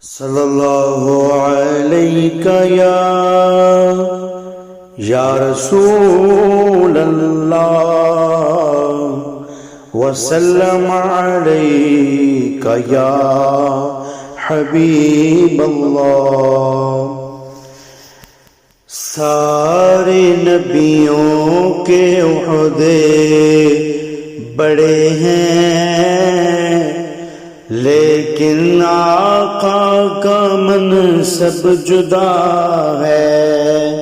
صلی اللہ علیہ یا رسول اللہ وسلم علیک یا حبیب اللہ۔ سارے نبیوں کے عہدے بڑے ہیں، لیکن آقا کا منصب جدا ہے۔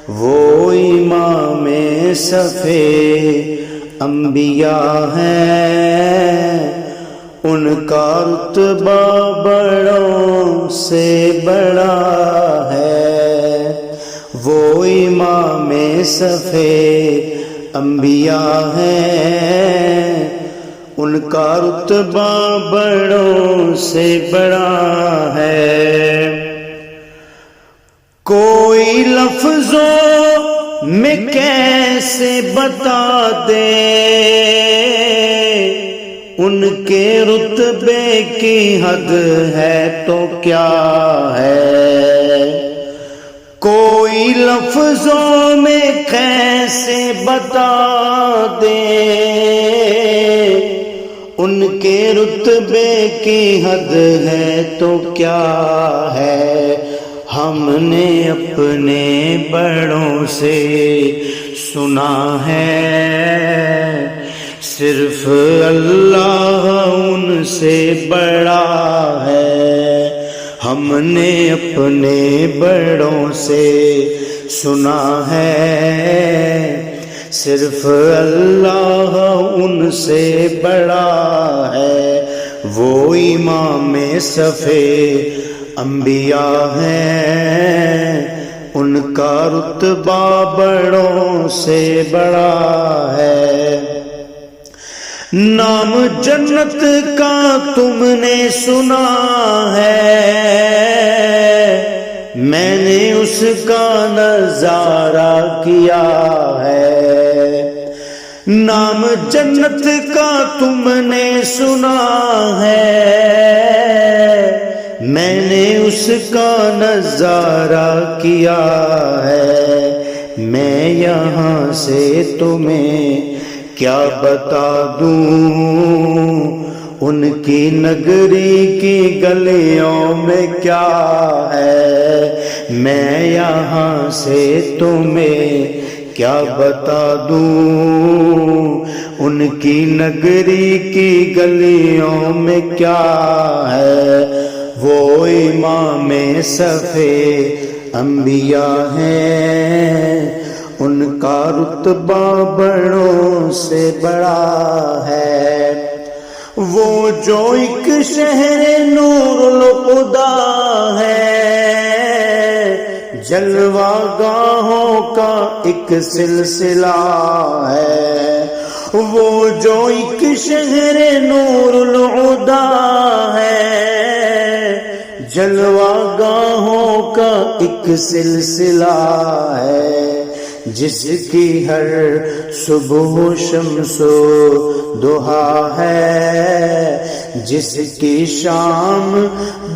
وہ امام صفِ انبیاء ہیں، ان کا رتبہ بڑوں سے بڑا ہے۔ وہ امام صفِ انبیاء ہیں، ان کا رتبہ بڑوں سے بڑا ہے۔ کوئی لفظوں میں کیسے بتا دے ان کے رتبے کی حد ہے تو کیا ہے۔ کوئی لفظوں میں کیسے بتا دے ان کے رتبے کی حد ہے تو کیا ہے۔ ہم نے اپنے بڑوں سے سنا ہے، صرف اللہ ان سے بڑا ہے۔ ہم نے اپنے بڑوں سے سنا ہے، صرف اللہ ان سے بڑا ہے۔ وہ امام صفِ انبیاء ہیں، ان کا رتبہ بڑوں سے بڑا ہے۔ نام جنت کا تم نے سنا ہے، میں نے اس کا نظارہ کیا ہے۔ نام جنت کا تم نے سنا ہے، میں نے اس کا نظارہ کیا ہے۔ میں یہاں سے تمہیں کیا بتا دوں، ان کی نگری کی گلیوں میں کیا ہے۔ میں یہاں سے تمہیں کیا بتا دوں، ان کی نگری کی گلیوں میں کیا ہے۔ وہ امام صفِ انبیاء ہیں، ان کا رتبہ بڑوں سے بڑا ہے۔ وہ جو ایک شہر نور الہدیٰ ہے، جلوہ گاہوں کا ایک سلسلہ ہے۔ وہ جو ایک شہر نور الہدیٰ ہے، جلوہ گاہوں کا ایک سلسلہ ہے۔ جس کی ہر صبح شمس و ضحیٰ ہے، جس کی شام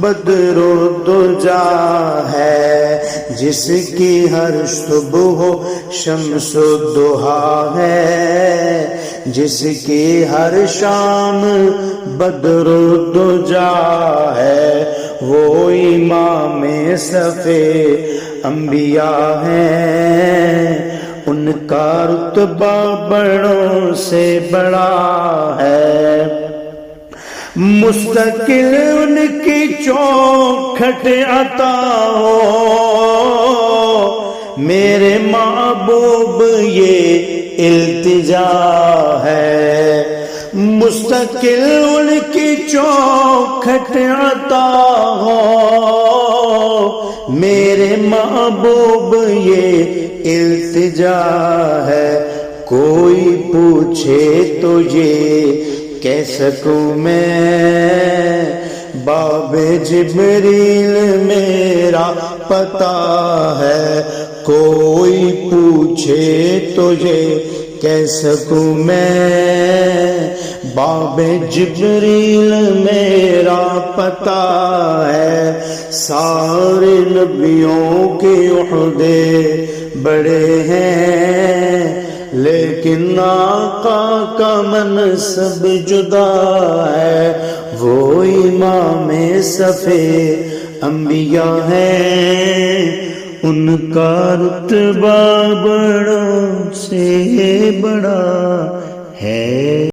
بدر و دجیٰ ہے۔ جس کی ہر صبح شمس و ضحیٰ ہے، جس کی ہر شام بدر و دجیٰ ہے۔ وہ امام صفِ انبیاء ہیں، ان کا رتبہ بڑوں سے بڑا ہے۔ مستقل ان کی چوکھٹ عطا ہو، میرے محبوب یہ التجا ہے۔ مستقل ان کی چوکھٹ عطا ہو، میرے محبوب یہ التجا ہے۔ کوئی پوچھے تو یہ کہہ سکوں میں، باب جبریل میرا پتہ ہے۔ کوئی پوچھے تو یہ کہہ سکوں میں باب جبریل میرا پتہ ہے، سارے نبیوں کے عہدے بڑے ہیں، لیکن آقا کا منصب جدا ہے، وہ امام صفِ انبیاء ہیں، ان کا رتبہ بڑوں سے بڑا ہے۔